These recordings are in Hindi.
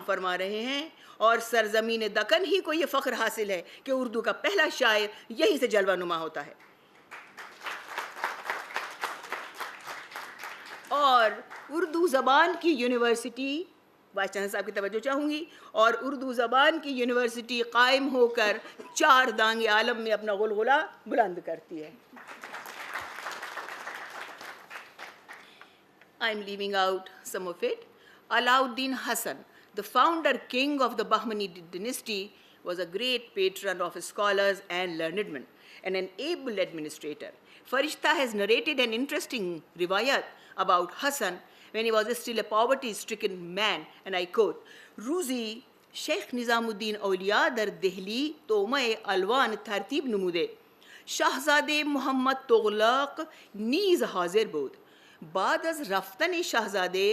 फरमा रहे हैं और सरजमीन दक्कन ही को ये फ़ख्र हासिल है कि उर्दू का पहला शायर यहीं से जलवानुमा होता है। और उर्दू ज़बान की यूनिवर्सिटी, वाइस चांसलर साहब की तवज्जो चाहूँगी, और उर्दू ज़बान की यूनिवर्सिटी कायम होकर 4 दांगे आलम में अपना गुलगुला बुलंद करती है। I am leaving out some of it. Alauddin Hassan, the founder king of the Bahmani dynasty, was a great patron of scholars and learned men and an able administrator. Farishta has narrated an interesting riwayat about Hassan when he was still a poverty-stricken man, and I quote, Ruzi Sheikh Nizamuddin Awliya dar Dehli Tome Alwan Tartib Numude, Shahzade Muhammad Tughlaq Neez Hazir Bod. बाद अज रफ्तन शाहजादे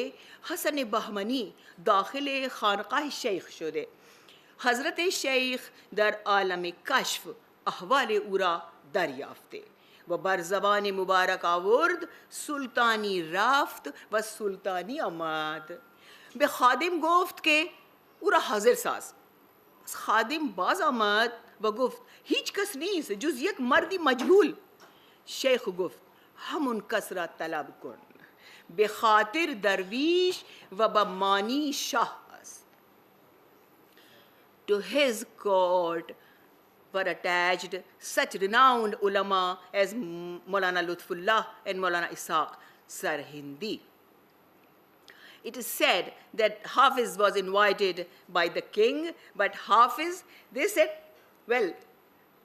हसन बहमनी दाखिल खानकाह शेख शुदे हज़रत शेख दर आलम कश्फ अहवाल उरा दरियाफ्ते व बर ज़बान मुबारक आवर्द सुल्तानी राफ्त व सुल्तानी आमाद बे खादिम गोफ्त के उरा हाजिर साज खादिम बाज आमद व गुफ्त हिच कस नीस जुज यक मर्दी मजहूल शेख गुफ्त हम उन कसरा तलब कुन बेखातिर दरवीश व बमानी Shah. To his court were attached such renowned ulama as Maulana Lutfullah and Maulana Ishaq Sarhindi. It is said that Hafiz was invited by the king, but Hafiz, they said, well,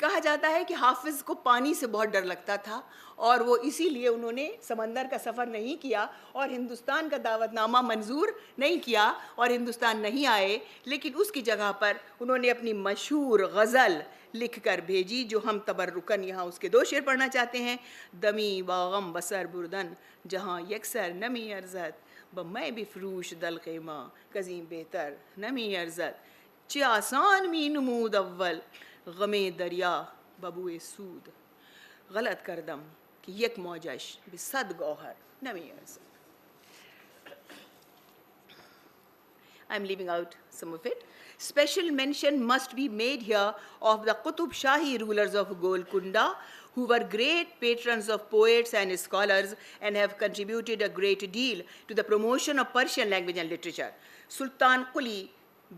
कहा जाता है कि हाफिज़ को पानी से बहुत डर लगता था और वो इसीलिए उन्होंने समंदर का सफ़र नहीं किया और हिंदुस्तान का दावतनामा मंजूर नहीं किया और हिंदुस्तान नहीं आए, लेकिन उसकी जगह पर उन्होंने अपनी मशहूर गज़ल लिख कर भेजी, जो हम तबर्रुकन यहाँ उसके 2 शेर पढ़ना चाहते हैं। दमी बागम बसर बुरदन जहाँ यकसर नमी अर्ज़त ब मैं बिफ्रूश दल क़ीमा कज़ीम बेहतर नमी अर्ज़त चे आसान मी नमूद अव्वल गमे दरिया बबुए सूद गलत करदम कि यक मौजश बिसद गौहर नमी अर्ज़त। I am leaving out some of it. Special mention must be made here of the Qutub Shahi rulers of Golkunda, who were great patrons of poets and scholars and have contributed a great deal to the promotion of Persian language and literature. Sultan Quli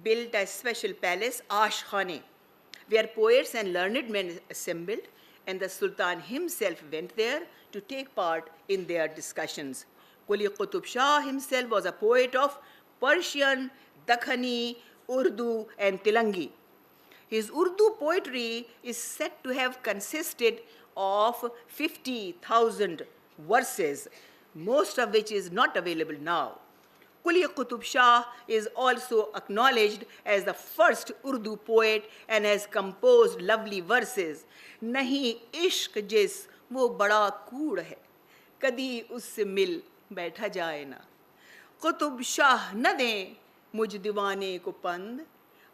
built a special palace, Ash Khane, where poets and learned men assembled, and the Sultan himself went there to take part in their discussions. Quli Qutub Shah himself was a poet of Persian, Dakhani, Urdu and Tilangi. His Urdu poetry is said to have consisted of 50,000 verses, most of which is not available now. Quli Qutub Shah is also acknowledged as the first Urdu poet and has composed lovely verses. Nahi ishq jis wo bada kood hai, kadi usse mil baitha jaye na. Qutub Shah न दें मुझ दीवाने को पंद,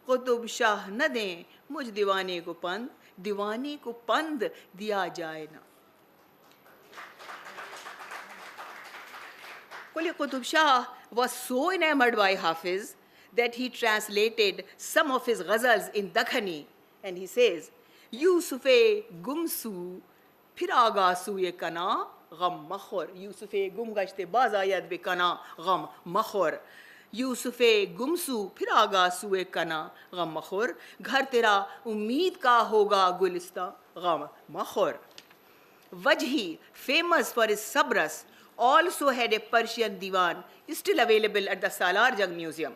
कुतुब शाह न दें मुझ दीवाने को पंद, दीवाने को पंद दिया जाए ना. Quli Qutub Shah was so enamored by Hafiz that he translated some of his ghazals in Dakhani, and he says, Yusuf-e gumsu फिर आगासू ये कना गम मखोर, यूसुफ़े गुम गश्ते बाज आयत बे कना गम मखोर, यूसुफ़े गुमसू फिर आगासू ये कना गम मखोर, घर तेरा उम्मीद का होगा गुलिस्तां गम मखोर. Wajhi, famous for his sabras, also had a Persian diwan still available at the Salar Jung Museum.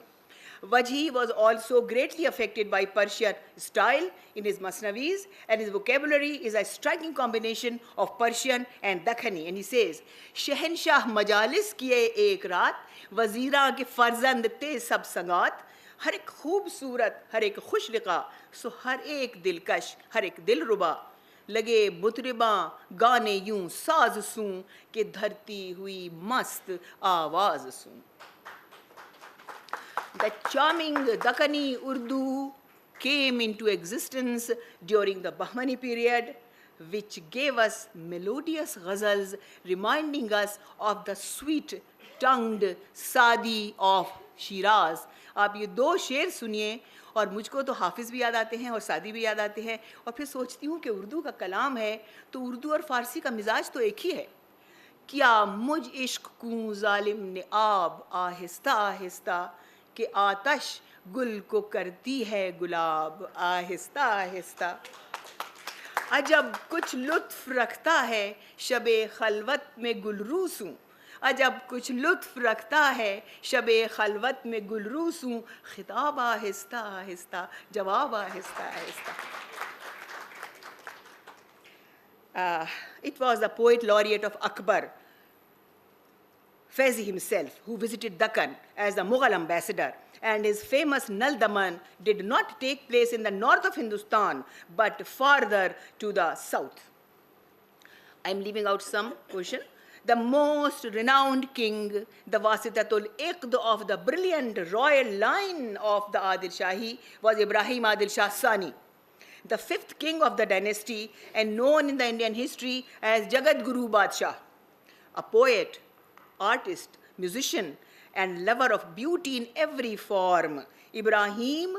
Wajhi was also greatly affected by Persian style in his Masnawis, and his vocabulary is a striking combination of Persian and Dakhani. And he says, Shehenshah majalis kiye ek raat, wazira ke farzand te sab sangat, har ek khoobsurat, har ek khush liqa, so har ek dilkash, har ek dilruba. लगे मुतरिबा गाने यूं साज सूं के धरती हुई मस्त आवाज सूं. The charming Dakhani Urdu came into existence during the Bahmani period, which gave us melodious ghazals reminding us of the sweet-tongued Sadi of Shiraz. आप ये दो शेर सुनिए और मुझको तो हाफिज़ भी याद आते हैं और सादी भी याद आते हैं, और फिर सोचती हूँ कि उर्दू का कलाम है तो उर्दू और फ़ारसी का मिजाज तो एक ही है. क्या मुझ इश्क को जालिम ने आब आहिस्ता आहिस्ता कि आतश गुल को करती है गुलाब आहिस्ता आहिस्ता. अजब कुछ लुत्फ़ रखता है शबे खलवत में गुलरूसूं, अजब कुछ लुत्फ़ रखता है शबे खलवत में गुलरूसूं, खिताब आहिस्ता आहिस्ता जवाब Aahista Aahista. It was the poet laureate of Akbar, Faizi himself, who visited Deccan as the Mughal ambassador, and his famous Nal Daman did not take place in the north of Hindustan, but farther to the south. I am leaving out some portion. The most renowned king, the Wasitatul Iqd of the brilliant royal line of the Adil Shahi, was Ibrahim Adil Shah Sani, the fifth king of the dynasty and known in the Indian history as Jagat Guru Badshah, a poet, artist, musician, and lover of beauty in every form. Ibrahim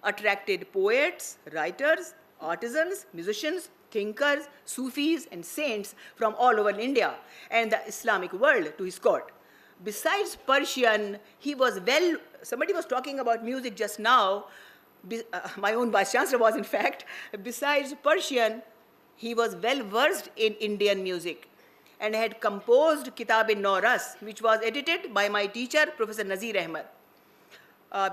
attracted poets, writers, artisans, musicians, thinkers, Sufis, and saints from all over India and the Islamic world to his court. Besides Persian, he was well, somebody was talking about music just now, my own Vice Chancellor was in fact, besides Persian, he was well versed in Indian music and had composed Kitab-e-Nauras, which was edited by my teacher, Professor Nazir Ahmad.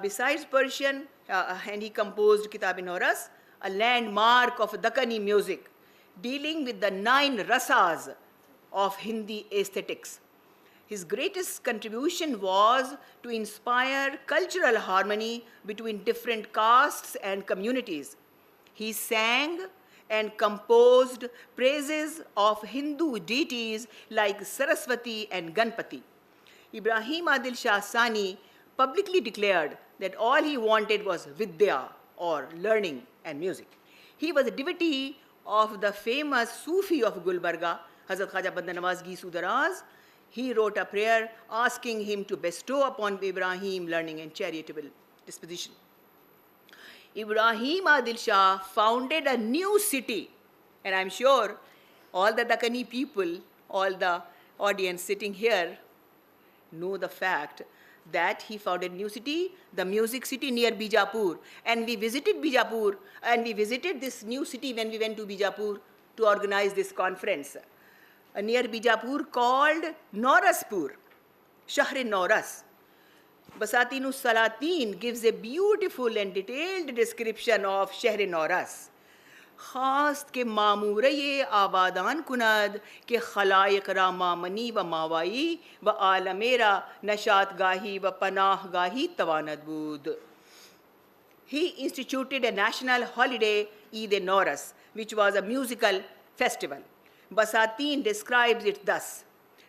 Besides Persian, and he composed Kitab-e-Nauras, a landmark of Dakkani music, dealing with the 9 rasas of Hindi aesthetics. His greatest contribution was to inspire cultural harmony between different castes and communities. He sang and composed praises of Hindu deities like Saraswati and Ganpati. Ibrahim Adil Shah Sani publicly declared that all he wanted was Vidya, or learning and music. He was a devotee of the famous Sufi of Gulbarga, Hazrat Khaja Banda Nawaz Gisu Daraz. He wrote a prayer asking him to bestow upon Ibrahim learning and charitable disposition. Ibrahim Adil Shah founded a new city, and I'm sure all the Dakkani people, all the audience sitting here know the fact that he founded a new city, the music city near Bijapur. And we visited Bijapur, and we visited this new city when we went to Bijapur to organize this conference. Near Bijapur called Nauraspur, Shahr-e-Nauras. Basatinus Salatin gives a beautiful and detailed description of Shahr-e-Nauras. खास्त के मामूरे आबादान कुनद के खलाइक रा मामनी व मावाई व आलमेरा नशात गाही व पनाह गाही तवानद बूद. He instituted a national holiday, Eid-e-Nauras, which was a musical festival. Basatin describes it thus: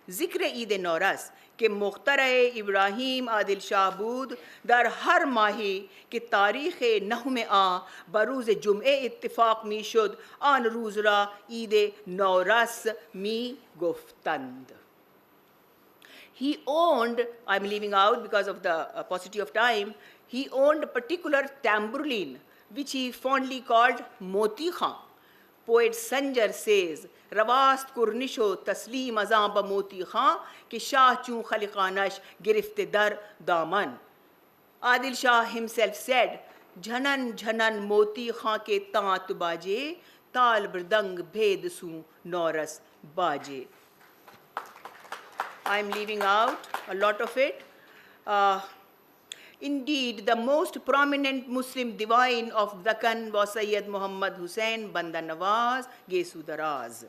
Zikr Eid-e-Nauras के मुख्तर इब्राहीम आदिल शाह बूद दर हर माही कि तारीख़ नह में आ बरूज़ जुम्ए इत्तिफ़ाक़ मी शुद आन रूज़रा ईद नौरस मी गुफ्तंद. He owned, I'm leaving out because of the paucity of time, he owned a particular tambourine which he fondly called Moti Khan. Poet Sanjar says, Ravast kurnisho taslim azam ba moti khan ki shah chun khaliqanash girifte dar daman. Adil Shah himself said, Jhanan jhanan moti khan ke taat baje, tal brdang bhed su nauras baje. I am leaving out a lot of it. Indeed, the most prominent Muslim divine of Deccan was Sayyid Muhammad Hussain Banda Nawaz Gesu Daraz.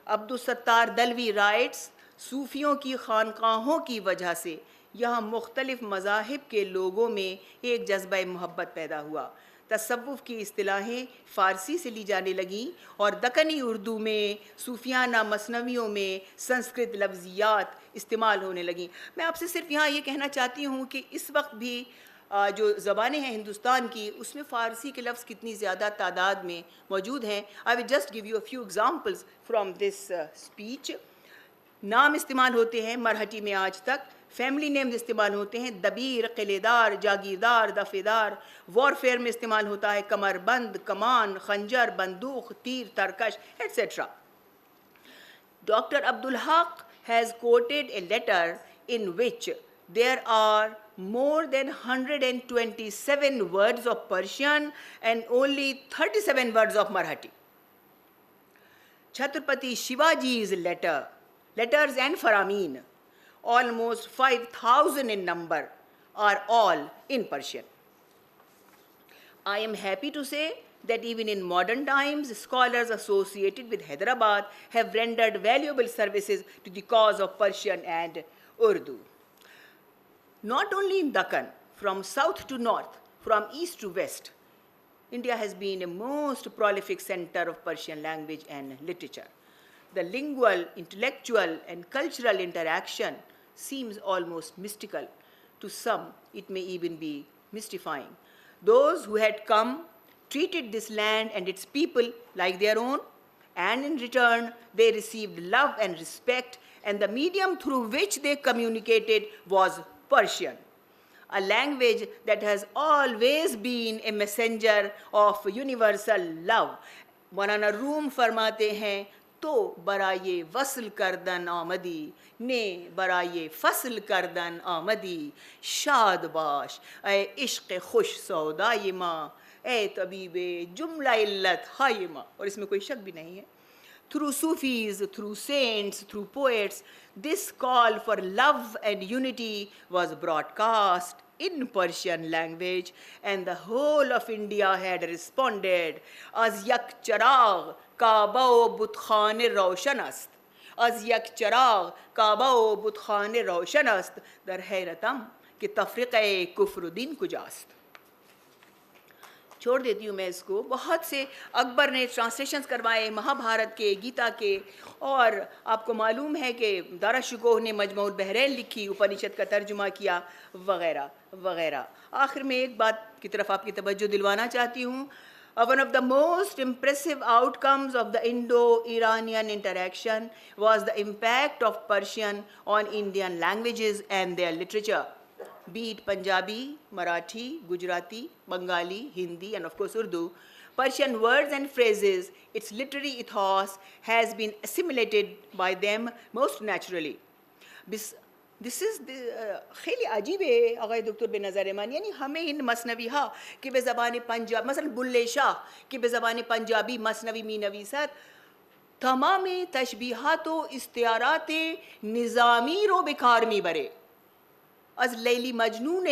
Abdul Sattar Dalvi writes, सूफियों की खानकाहों की वजह से यहाँ मुख्तलिफ मज़ाहिब के लोगों में एक जज्बा मोहब्बत पैदा हुआ. तसव्वुफ़ की इस्तिलाहें फ़ारसी से ली जाने लगीं और दक्कनी उर्दू में सूफियाना मसनवियों में संस्कृत लफ्ज़ियात इस्तेमाल होने लगीं. मैं आपसे सिर्फ यहाँ ये कहना चाहती हूँ कि इस वक्त भी जो ज़बानें हैं हिंदुस्तान की, उसमें फ़ारसी के लफ्ज़ कितनी ज़्यादा तादाद में मौजूद हैं. I will just give you a few examples from this speech. नाम इस्तेमाल होते हैं मराठी में आज तक, फैमिली नेम्स इस्तेमाल होते हैं, दबीर, किलेदार, जागीरदार, दफेदार. वॉरफेयर में इस्तेमाल होता है कमरबंद, कमान, खंजर, बंदूक, तीर, तरकश, etcetera. Dr. Abdul Haq has quoted a letter in which there are more than 127 words of Persian and only 37 words of Marathi. Chhatrapati Shivaji's letters and Farameen, almost 5,000 in number, are all in Persian. I am happy to say that even in modern times, scholars associated with Hyderabad have rendered valuable services to the cause of Persian and Urdu. Not only in Deccan, from south to north, from east to west, India has been a most prolific center of Persian language and literature. The lingual, intellectual, and cultural interaction seems almost mystical. To some, it may even be mystifying. Those who had come treated this land and its people like their own, and in return, they received love and respect, and the medium through which they communicated was Persian, a language that has always been a messenger of universal love. Maulana Room फरमाते हैं, तो बराए वसल करदन आमदी ने बराए फसल करदन आमदी शाद बाश ए इश्क खुश सौदाई माँ ए तबीबे जुमला इल्लत हाय माँ. और इसमें कोई शक भी नहीं है. Through Sufis, through saints, through poets, this call for love and unity was broadcast in Persian language, and the whole of India had responded. Az yak charag Kaaba Butkhan Roshan ast. Az yak charag Kaaba Butkhan Roshan ast. Dar hayratam कि तफरीक़ कुफ्र दिन कुजास्त. छोड़ देती हूँ मैं इसको. बहुत से अकबर ने ट्रांसलेशंस करवाए महाभारत के, गीता के, और आपको मालूम है कि दारा शिकोह ने मजमूउल बहरैन लिखी, उपनिषद का तर्जुमा किया, वगैरह वगैरह. आखिर में एक बात की तरफ आपकी तवज्जो दिलवाना चाहती हूँ. One of the most impressive outcomes of the Indo-Iranian interaction was the impact of Persian on Indian languages and their literature. Be it Punjabi, Marathi, Gujarati, Bengali, Hindi, and of course Urdu, Persian words and phrases, its literary ethos has been assimilated by them most naturally. This is खेली अजीब है आगाए डॉक्टर बेनज़र रहमान. यानी हमें इन मसनवी हाँ कि बेज़बान पंजाब मसलन बुल्ले शाह कि बेज़बान पंजाबी मसनवी मी नवीसत तमाम तशबीहात व इस्तियारात निज़ामी रो बेकार मी बरे अज लैली मजनून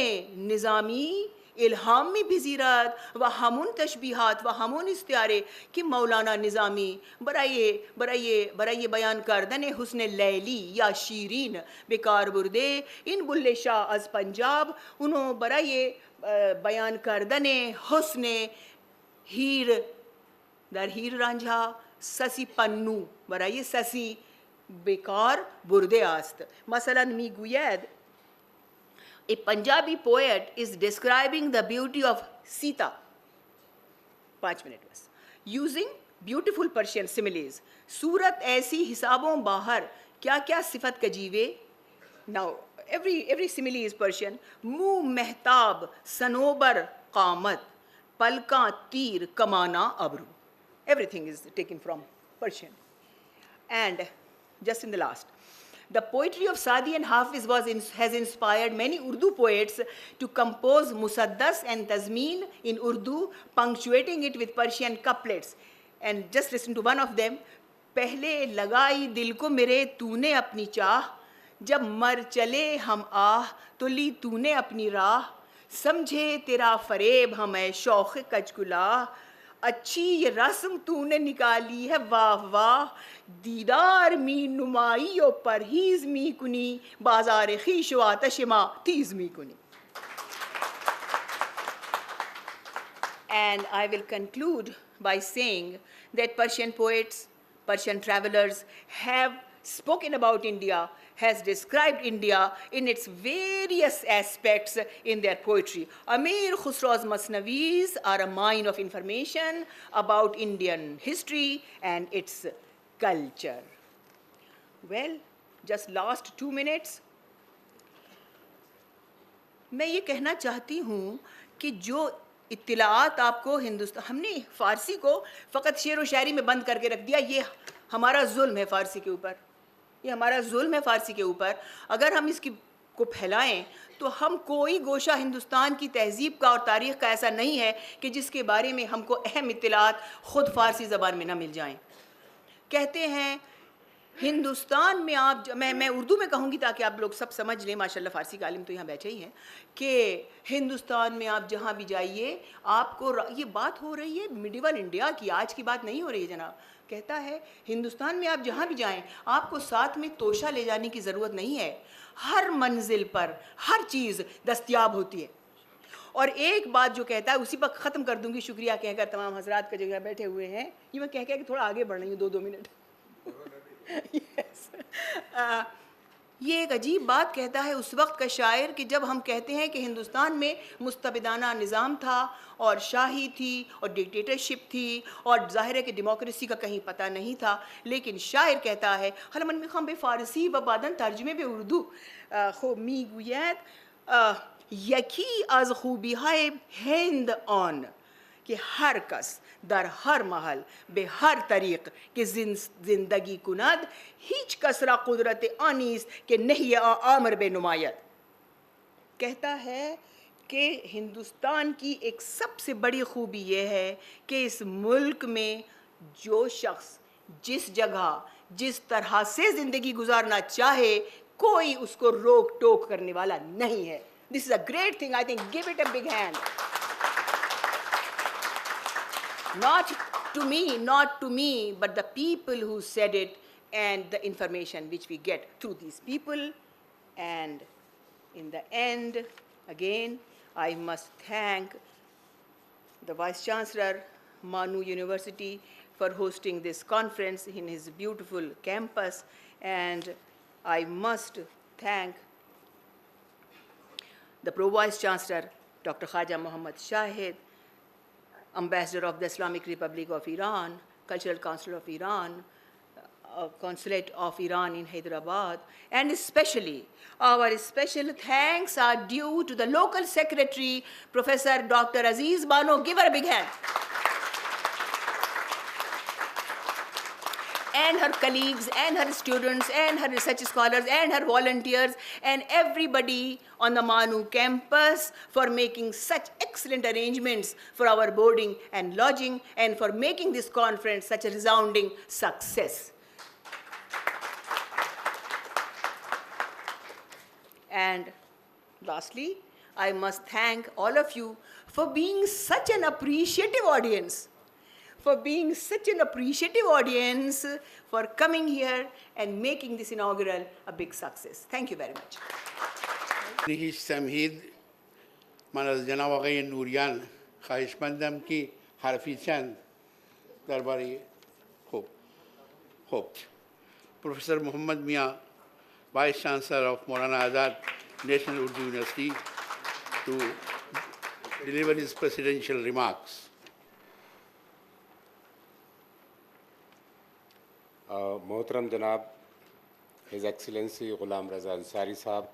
निज़ामी इल्हामी बिज़ीरत व हमून तशबीहात व हमून इस्तियारे कि मौलाना निज़ामी बराए बयान करदन हुस्न लैली या शीरीन बेकार बुरदे इन बुल्ले शाह अज पंजाब उन्हों बराए बयान करदन हुस्न हीर दर हीर रांझा ससी पन्नू बराए ससी बेकार बुरदे आस्त. मसलन मी गुयद a Punjabi poet is describing the beauty of Sita, 5 minutes बस, using beautiful Persian similes. सूरत ऐसी हिसाबों बाहर क्या क्या सिफत कजीवे. Now every simile is Persian. मुँह महताब सनोबर कामत पलका तीर कमाना Abru. Everything is taken from Persian. And just in the last, the poetry of Sadi and Hafiz has inspired many Urdu poets to compose musaddas and tazmeen in Urdu, punctuating it with Persian couplets. And just listen to one of them. पहले लगाई दिल को मेरे तूने अपनी चाह, जब मर चले हम आह तो ली तूने अपनी राह, समझे तेरा फरेब हमें शौक़ कचकुला, अच्छी ये रस्म तूने निकाली है वाह वाह, दीदार मी नुमाई और परहीज मी कुनी, बाजार खीश व आतश मा तीज मी कुनी. And I will conclude by saying that Persian poets, Persian travelers have spoken about India, has described India in its various aspects in their poetry. Amir Khusro's Masnavis are a mine of information about Indian history and its culture. Well, just last 2 minutes. मैं ये कहना चाहती हूँ कि जो इत्तिलात आपको हिंदुस्तान, हमने फ़ारसी को फ़कत शेर व शायरी में बंद करके रख दिया, ये हमारा जुल्म है फ़ारसी के ऊपर, ये हमारा जुल्म है फ़ारसी के ऊपर। अगर हम इसकी को फैलाएं तो हम कोई गोशा हिंदुस्तान की तहज़ीब का और तारीख़ का ऐसा नहीं है कि जिसके बारे में हमको अहम इत्तिलात ख़ुद फ़ारसी ज़बान में ना मिल जाएं। कहते हैं हिंदुस्तान में आप, मैं उर्दू में कहूँगी ताकि आप लोग सब समझ लें, माशाल्लाह फ़ारसी का आलिम तो यहाँ बैठे ही हैं, कि हिंदुस्तान में आप जहाँ भी जाइए आपको, ये बात हो रही है मिडिवल इंडिया की, आज की बात नहीं हो रही है जनाब। कहता है हिंदुस्तान में आप जहाँ भी जाएं आपको साथ में तोशा ले जाने की ज़रूरत नहीं है, हर मंजिल पर हर चीज़ दस्तयाब होती है। और एक बात जो कहता है, उसी पर ख़त्म कर दूँगी, शुक्रिया कहकर तमाम हजरात का जगह बैठे हुए हैं, ये मैं कह कि थोड़ा आगे बढ़ रही हूँ 2-2 मिनट। yes. ये एक अजीब बात कहता है उस वक्त का शायर कि जब हम कहते हैं कि हिंदुस्तान में मुस्तबिदाना निज़ाम था और शाही थी और डिक्टेटरशिप थी और ज़ाहिर है कि डेमोक्रेसी का कहीं पता नहीं था, लेकिन शायर कहता है हलमन में खम बे फ़ारसी व बादन तर्जुमे बे उर्दू खो मी गुयत यकी आज खूबी है हिंद ऑन कि हर कस दर हर महल बे हर तरीक़ के ज़िंदगी कुनद हिच कसरा कुदरत आनीस के नहीं आमर बे नुमायत। कहता है कि हिंदुस्तान की एक सबसे बड़ी खूबी यह है कि इस मुल्क में जो शख्स जिस जगह जिस तरह से ज़िंदगी गुजारना चाहे कोई उसको रोक टोक करने वाला नहीं है। This is a great thing, I think, give it a big hand. Not to me, but the people who said it and the information which we get through these people. And in the end, again, I must thank the Vice Chancellor, Manu University, for hosting this conference in his beautiful campus. And I must thank the Pro Vice Chancellor, Dr. Khaja Muhammad Shahid, Ambassador of the Islamic Republic of Iran, Cultural Council of Iran, Consulate of Iran in Hyderabad, and especially our special thanks are due to the local secretary, Professor Dr. Aziz Bano. Give her a big hand. And her colleagues, and her students, and her research scholars, and her volunteers, and everybody on the Manu campus for making such excellent arrangements for our boarding and lodging, and for making this conference such a resounding success. And lastly, I must thank all of you for being such an appreciative audience. For coming here and making this inaugural a big success. Thank you very much. Nihish Samhid, Manal Janawagay Nurian, Khaish Mandam ki Harfi Chand, Darbari Hope. Professor Muhammad Mia, Vice Chancellor of Maulana Azad National Urdu University, to deliver his presidential remarks. मोहतरम जनाब हिज एक्सीलेंसी ग़ुलाम रज़ा अंसारी साहब,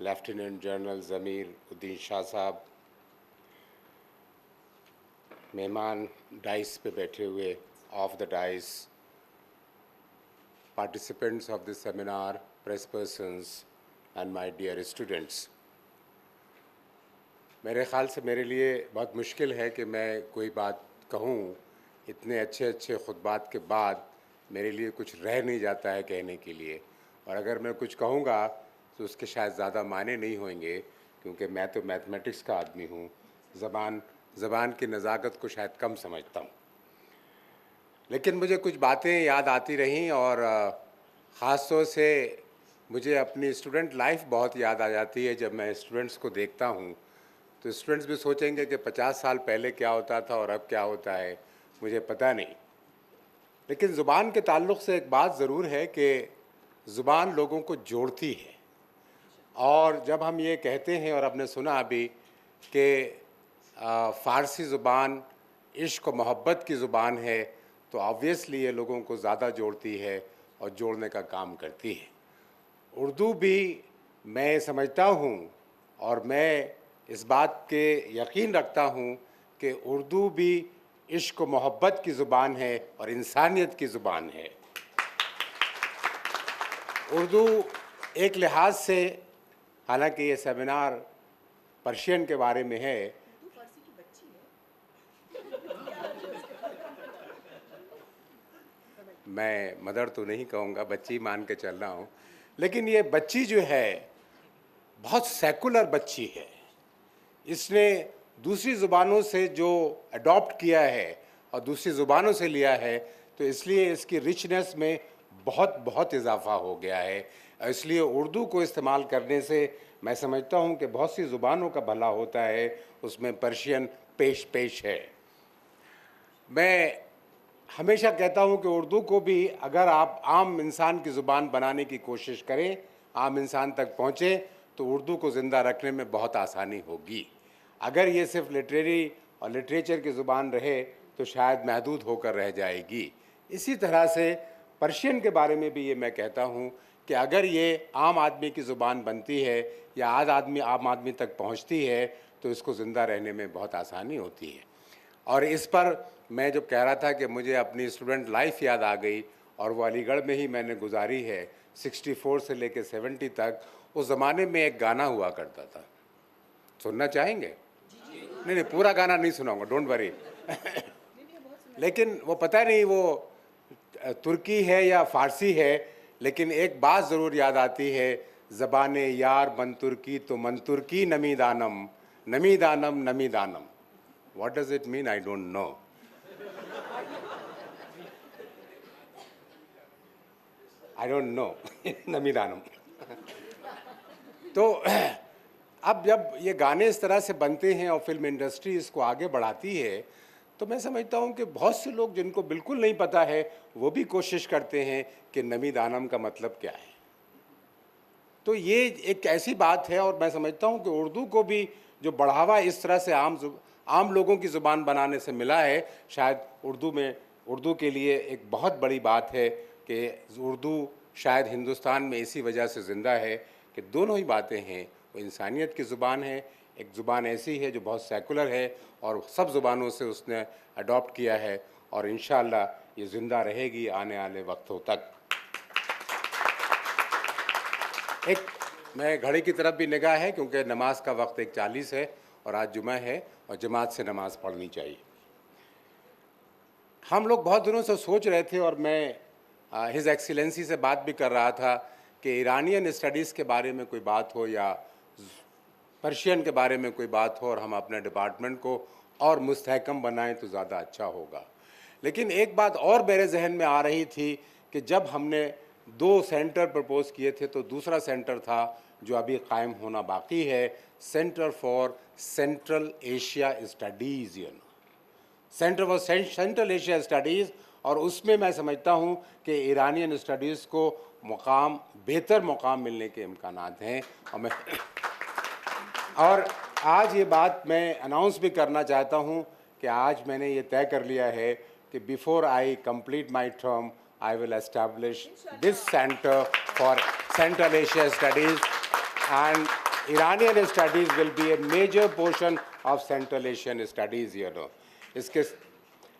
लेफ्टिनेंट जनरल ज़मीर उद्दीन शाह साहब, मेहमान डाइस पे बैठे हुए, of the dais, participants of this seminar, press persons and my dear students. मेरे ख़्याल से मेरे लिए बहुत मुश्किल है कि मैं कोई बात कहूँ, इतने अच्छे खुतबात के बाद मेरे लिए कुछ रह नहीं जाता है कहने के लिए, और अगर मैं कुछ कहूँगा तो उसके शायद ज़्यादा माने नहीं होंगे, क्योंकि मैं तो मैथमेटिक्स का आदमी हूँ, ज़बान की नज़ाकत को शायद कम समझता हूँ। लेकिन मुझे कुछ बातें याद आती रहीं, और ख़ास तौर से मुझे अपनी स्टूडेंट लाइफ बहुत याद आ जाती है। जब मैं स्टूडेंट्स को देखता हूँ तो स्टूडेंट्स भी सोचेंगे कि 50 साल पहले क्या होता था और अब क्या होता है, मुझे पता नहीं। लेकिन ज़ुबान के ताल्लुक़ से एक बात ज़रूर है कि ज़ुबान लोगों को जोड़ती है। और जब हम ये कहते हैं, और आपने सुना अभी कि फ़ारसी ज़ुबान इश्क और मोहब्बत की ज़ुबान है, तो ऑब्वियसली ये लोगों को ज़्यादा जोड़ती है और जोड़ने का काम करती है। उर्दू भी मैं समझता हूँ और मैं इस बात के यकीन रखता हूँ कि उर्दू भी इश्क व मोहब्बत की ज़ुबान है और इंसानियत की ज़ुबान है। उर्दू एक लिहाज से, हालांकि ये सेमिनार पर्शियन के बारे में है, मैं मदर तो नहीं कहूँगा, बच्ची मान के चल रहा हूँ, लेकिन ये बच्ची जो है बहुत सेकुलर बच्ची है। इसने दूसरी ज़ुबानों से जो अडॉप्ट किया है और दूसरी ज़ुबानों से लिया है, तो इसलिए इसकी रिचनेस में बहुत इजाफा हो गया है। इसलिए उर्दू को इस्तेमाल करने से मैं समझता हूँ कि बहुत सी ज़ुबानों का भला होता है, उसमें पर्शियन पेश है। मैं हमेशा कहता हूँ कि उर्दू को भी अगर आप आम इंसान की ज़ुबान बनाने की कोशिश करें, आम इंसान तक पहुँचें, तो उर्दू को ज़िंदा रखने में बहुत आसानी होगी। अगर ये सिर्फ लिटरेरी और लिटरेचर की ज़ुबान रहे तो शायद महदूद होकर रह जाएगी। इसी तरह से पर्शियन के बारे में भी ये मैं कहता हूँ कि अगर ये आम आदमी की ज़ुबान बनती है या आम आदमी तक पहुँचती है, तो इसको ज़िंदा रहने में बहुत आसानी होती है। और इस पर मैं जब कह रहा था कि मुझे अपनी स्टूडेंट लाइफ याद आ गई, और वो अलीगढ़ में ही मैंने गुजारी है 64 से लेकर 70 तक। उस ज़माने में एक गाना हुआ करता था, सुनना चाहेंगे? नहीं, पूरा गाना नहीं सुनाऊंगा, डोंट वरी। लेकिन वो पता नहीं वो तुर्की है या फ़ारसी है, लेकिन एक बात ज़रूर याद आती है, ज़बाने यार मन तुर्की तो मन तुर्की नमी दानम नमी दानम नमी दानम। What does it mean? I don't know. I don't know. नमीदानम। तो अब जब ये गाने इस तरह से बनते हैं और फिल्म इंडस्ट्री इसको आगे बढ़ाती है, तो मैं समझता हूँ कि बहुत से लोग जिनको बिल्कुल नहीं पता है, वो भी कोशिश करते हैं कि नमीदानम का मतलब क्या है। तो ये एक ऐसी बात है, और मैं समझता हूँ कि उर्दू को भी जो बढ़ावा इस तरह से आम लोगों की ज़ुबान बनाने से मिला है, शायद उर्दू के लिए एक बहुत बड़ी बात है कि उर्दू शायद हिंदुस्तान में इसी वजह से ज़िंदा है कि दोनों ही बातें हैं। वो इंसानियत की ज़ुबान है, एक ज़ुबान ऐसी है जो बहुत सेकुलर है और सब ज़ुबानों से उसने अडॉप्ट किया है, और इंशाअल्लाह ये ज़िंदा रहेगी आने वाले वक्तों तक। एक मैं घड़ी की तरफ भी निगाह है, क्योंकि नमाज का वक्त 1:40 है और आज जुमा है और जमात से नमाज़ पढ़नी चाहिए। हम लोग बहुत दिनों से सोच रहे थे, और मैं हिज़ एक्सीलेंसी से बात भी कर रहा था कि ईरानियन स्टडीज़ के बारे में कोई बात हो या पर्शियन के बारे में कोई बात हो, और हम अपने डिपार्टमेंट को और मुस्तहकम बनाएं तो ज़्यादा अच्छा होगा। लेकिन एक बात और मेरे जहन में आ रही थी कि जब हमने 2 सेंटर प्रपोज़ किए थे, तो दूसरा सेंटर था जो अभी कायम होना बाकी है, centre for central Asia studies, centre for central Asia studies. और उसमें मैं समझता हूँ कि ईरानियन स्टडीज़ को बेहतर मुकाम मिलने के इम्कानात हैं। और आज ये बात मैं अनाउंस भी करना चाहता हूँ कि आज मैंने ये तय कर लिया है कि before I complete my term, I will establish this center for Central Asia Studies, and Iranian studies will be a major portion of Central Asian Studies, इसके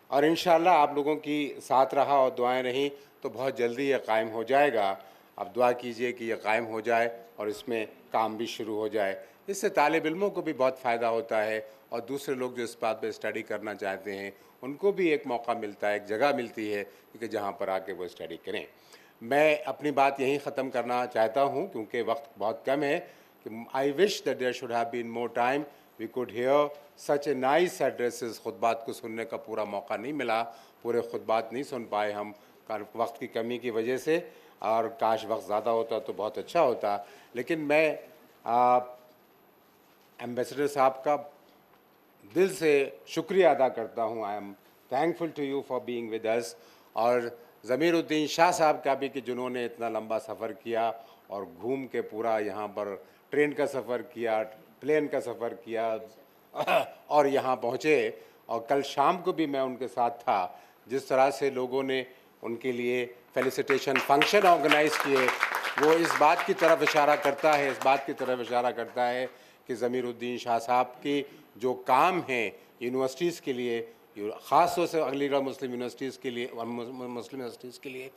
और इंशाअल्लाह आप लोगों की साथ रहा और दुआएं रहीं तो बहुत जल्दी ये कायम हो जाएगा। अब दुआ कीजिए कि ये कायम हो जाए और इसमें काम भी शुरू हो जाए। इससे तालिब इल्मों को भी बहुत फ़ायदा होता है, और दूसरे लोग जो इस बात पे स्टडी करना चाहते हैं उनको भी एक मौका मिलता है, एक जगह मिलती है कि जहाँ पर आके वो स्टडी करें। मैं अपनी बात यहीं ख़त्म करना चाहता हूँ क्योंकि वक्त बहुत कम है। कि I wish that there should have been more time, we could hear such a nice addresses. खुतबात को सुनने का पूरा मौका नहीं मिला, पूरे खुतबात नहीं सुन पाए हम वक्त की कमी की वजह से, और काश वक्त ज़्यादा होता तो बहुत अच्छा होता। लेकिन मैं एम्बेसडर साहब का दिल से शुक्रिया अदा करता हूँ। I am thankful to you for being with us. और ज़मीरुद्दीन शाह साहब का भी कि जिन्होंने इतना लंबा सफ़र किया और घूम के पूरा यहाँ पर ट्रेन का सफ़र किया, प्लेन का सफ़र किया और यहाँ पहुँचे। और कल शाम को भी मैं उनके साथ था। जिस तरह से लोगों ने उनके लिए फेलिसिटेशन फंक्शन ऑर्गेनाइज़ किए, वो इस बात की तरफ इशारा करता है कि ज़मीरुद्दीन शाह साहब की जो काम हैं यूनिवर्सिटीज़ के लिए, ख़ास तौर से अलीगढ़ मुस्लिम यूनिवर्सिटीज़ के लिए, मुस्लिम यूनिवर्सिटीज़ के लिए,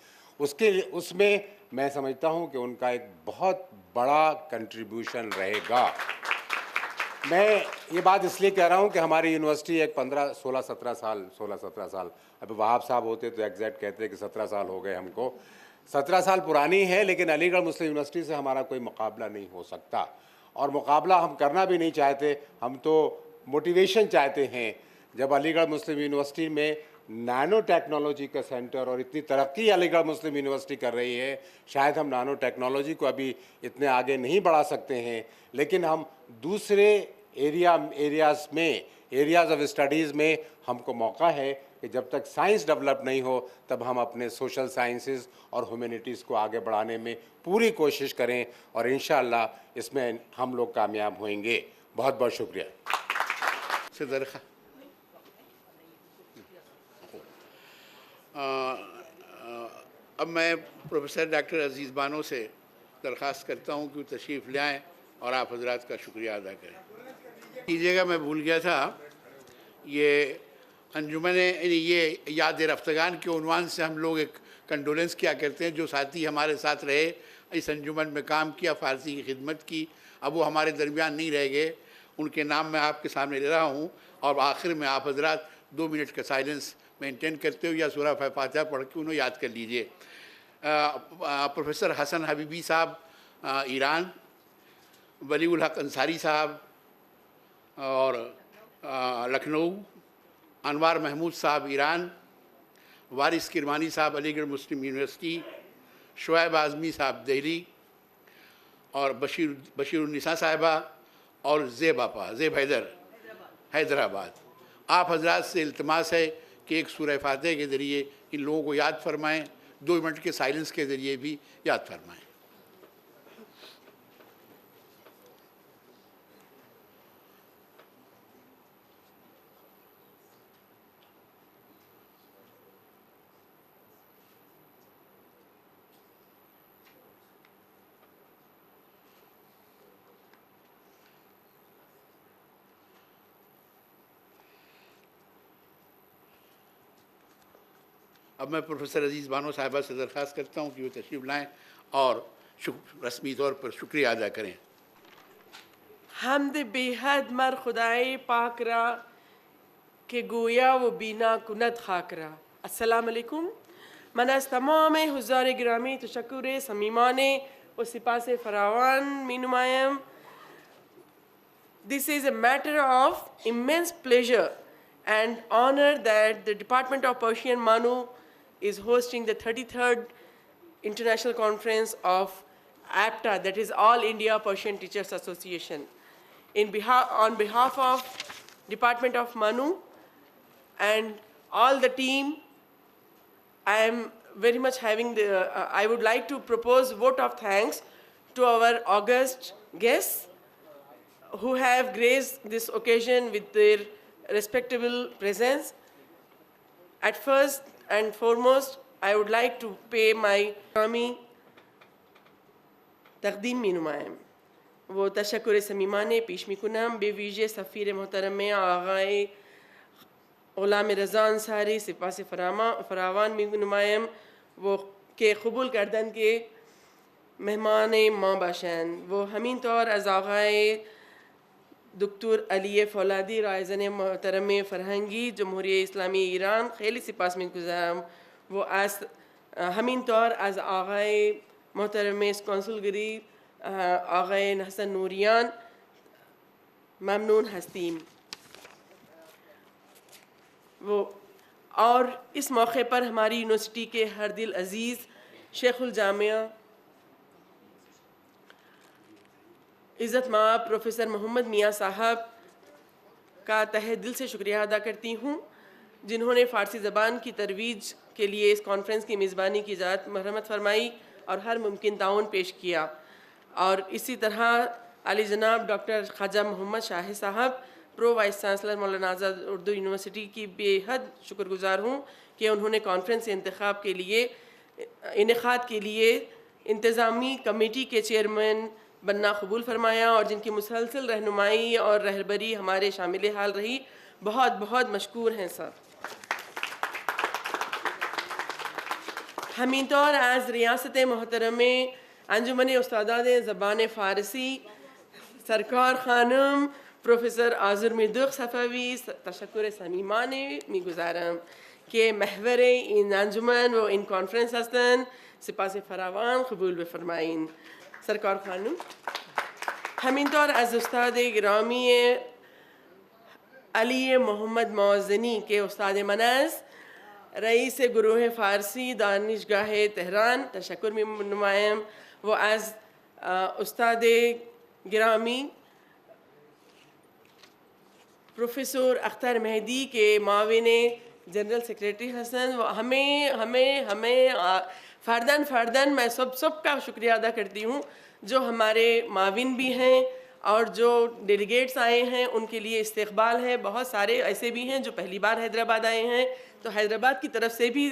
उसमें मैं समझता हूँ कि उनका एक बहुत बड़ा कंट्रीब्यूशन रहेगा। मैं ये बात इसलिए कह रहा हूँ कि हमारी यूनिवर्सिटी एक 16-17 साल, अभी वहाब साहब होते तो एग्जैक्ट कहते कि 17 साल हो गए हमको, 17 साल पुरानी है, लेकिन अलीगढ़ मुस्लिम यूनिवर्सिटी से हमारा कोई मुकाबला नहीं हो सकता। और मुकाबला हम करना भी नहीं चाहते, हम तो मोटिवेशन चाहते हैं। जब अलीगढ़ मुस्लिम यूनिवर्सिटी में नैनो टेक्नोलॉजी का सेंटर और इतनी तरक्की अलीगढ़ मुस्लिम यूनिवर्सिटी कर रही है, शायद हम नैनो टेक्नोलॉजी को अभी इतने आगे नहीं बढ़ा सकते हैं, लेकिन हम दूसरे एरियाज़ ऑफ स्टडीज़ में हमको मौका है कि जब तक साइंस डेवलप नहीं हो तब हम अपने सोशल साइंसेस और ह्यूमैनिटीज़ को आगे बढ़ाने में पूरी कोशिश करें, और इंशाअल्लाह इसमें हम लोग कामयाब होंगे। बहुत बहुत शुक्रिया। अब मैं प्रोफेसर डॉक्टर अजीज़ बानो से दरख्वास्त करता हूँ कि वो तशरीफ़ ले आएँ और आप हजरात का शुक्रिया अदा करें। कीजिएगा, मैं भूल गया था, ये अंजुमन ये याद रफ्तगान के उन्वान से हम लोग एक कंडोलेंस किया करते हैं। जो साथी हमारे साथ रहे, इस अंजुमन में काम किया, फ़ारसी की खिदमत की, अब वो हमारे दरमियान नहीं रह गए, उनके नाम मैं आपके सामने ले रहा हूँ। और आखिर में आप हजरात 2 मिनट का साइलेंस मेंटेन करते हो या सूरह फातिहा पढ़ के उन्हें याद कर लीजिए। प्रोफेसर हसन हबीबी साहब ईरान, वलीउल हक अंसारी साहब और लखनऊ, अनवार महमूद साहब ईरान, वारिस किरमानी साहब अलीगढ़ मुस्लिम यूनिवर्सिटी, शुएब आज़मी साहब दिल्ली, और बशीरुन्निसा साहिबा और ज़ेब हैदराबाद। आप हजरात से इल्तिमास है कि एक सूरह फातिहा के ज़रिए इन लोगों को याद फरमाएँ, 2 मिनट के साइलेंस के ज़रिए भी याद फरमाएँ। अब मैं प्रोफेसर अजीज़ बानो साहिबा से दरख्वास्त करता हूँ कि वो तशरीफ़ लाएँ और रस्मी तौर पर शुक्रिया अदा करें। हमद बेहद मर खुदाए पाक रा के गोया वो बीना कुनत खाक रा। अस्सलाम अलैकुम। मन आज तमाम हुज़ार गिरामी तशक्कुर समीमाने व सिपास फरावान मीनुमायम। This is a matter of immense pleasure and honor that the Department of Persian Manu is hosting the 33rd International Conference of APTA, that is All India Persian Teachers Association. On behalf of Department of Manu and all the team, I am very much having I would like to propose vote of thanks to our august guests who have graced this occasion with their respectable presence. At first and foremost, I would like to pay my तक़दीम में नुमायम वो तशक्कुर समीमाने पेश मिकुनम बेवीजे सफ़ीर मोहतरम आग़ाए ग़ुलाम रज़ा अंसारी सिपास फरावान में नुमायम वो के क़बूल करदन के मेहमान माँ बाशान वो हमीन तौर अज़ आग़ाए डॉक्टर अली फौलादी रायज़न मोहतरम फ़रहंगी जमहूरिया इस्लामी ईरान खेली सिपास में गुज़ारम वो हमीन तौर अज़ आग़ाए मोहतरम कौंसलगरी आग़ाए हसन नूरियान ममनून हस्तीम वो। और इस मौके पर हमारी यूनिवर्सिटी के हर दिल अज़ीज़ शेखुल जामिया इज़्ज़त माँ प्रोफेसर मोहम्मद मियाँ साहब का तहे दिल से शुक्रिया अदा करती हूँ, जिन्होंने फ़ारसी ज़बान की तरवीज के लिए इस कॉन्फ्रेंस की मेज़बानी की इजाज़त मरहमत फरमाई और हर मुमकिन ताउन पेश किया। और इसी तरह आली जनाब डॉक्टर ख्वाजा मोहम्मद शाहिद साहब, प्रो वाइस चांसलर मौलाना आज़ाद उर्दू यूनिवर्सिटी की बेहद शुक्रगुजार हूँ कि उन्होंने कॉन्फ्रेंस इंतखाब के लिए इनेकाद के लिए इंतज़ामी कमेटी के चेयरमैन बनना कबूल फरमाया और जिनकी मुसलसल रहनुमाई और रहबरी हमारे शामिल हाल रही। बहुत बहुत मशकूर हैं सर। हमीं तौर आज रियासत मोहतरम अंजुमन उस्तादाद ज़बान फ़ारसी सरकार खानम प्रोफेसर आज़ुर मिर्दुख सफ़ावी तशक्कुर समीमाने मी गुजारम के महवर इन अंजुमन व इन कॉन्फ्रेंस हस्तन सिपास फरावान कबूल बफरमाइन। सरकार खानम हमीं तौर आज उस्ताद गिरामी अली मोहम्मद मौज़नी के उस्ताद मनाज़ रईस गुरूह फ़ारसी दानिशगाह तेहरान तशक्कुर में नुमायम व आज उस्ताद गिरामी प्रोफेसर अख्तर मेहदी के माविन जनरल सेक्रेटरी हसन व हमें फ़र्दन मैं सबका शुक्रिया अदा करती हूँ जो हमारे माविन भी हैं और जो डेलीगेट्स आए हैं उनके लिए इस्तकबाल है। बहुत सारे ऐसे भी हैं जो पहली बार हैदराबाद आए हैं, तो हैदराबाद की तरफ से भी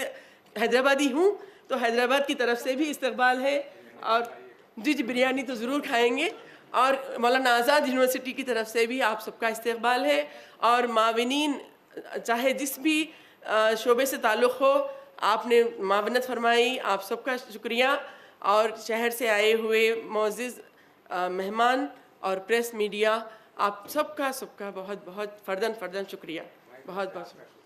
हैदराबादी हूँ तो हैदराबाद की तरफ से भी इस्तकबाल है और जी बिरयानी तो ज़रूर खाएंगे। और मौलाना आज़ाद यूनिवर्सिटी की तरफ से भी आप सबका इस्तकबाल है और माविनीन चाहे जिस भी शोबे से ताल्लुक़ हो आपने मावनत फरमाई, आप सबका शुक्रिया। और शहर से आए हुए मोअज़्ज़िज़ मेहमान और प्रेस मीडिया आप सबका बहुत बहुत फ़र्दन शुक्रिया। बहुत बहुत शुक्रिया।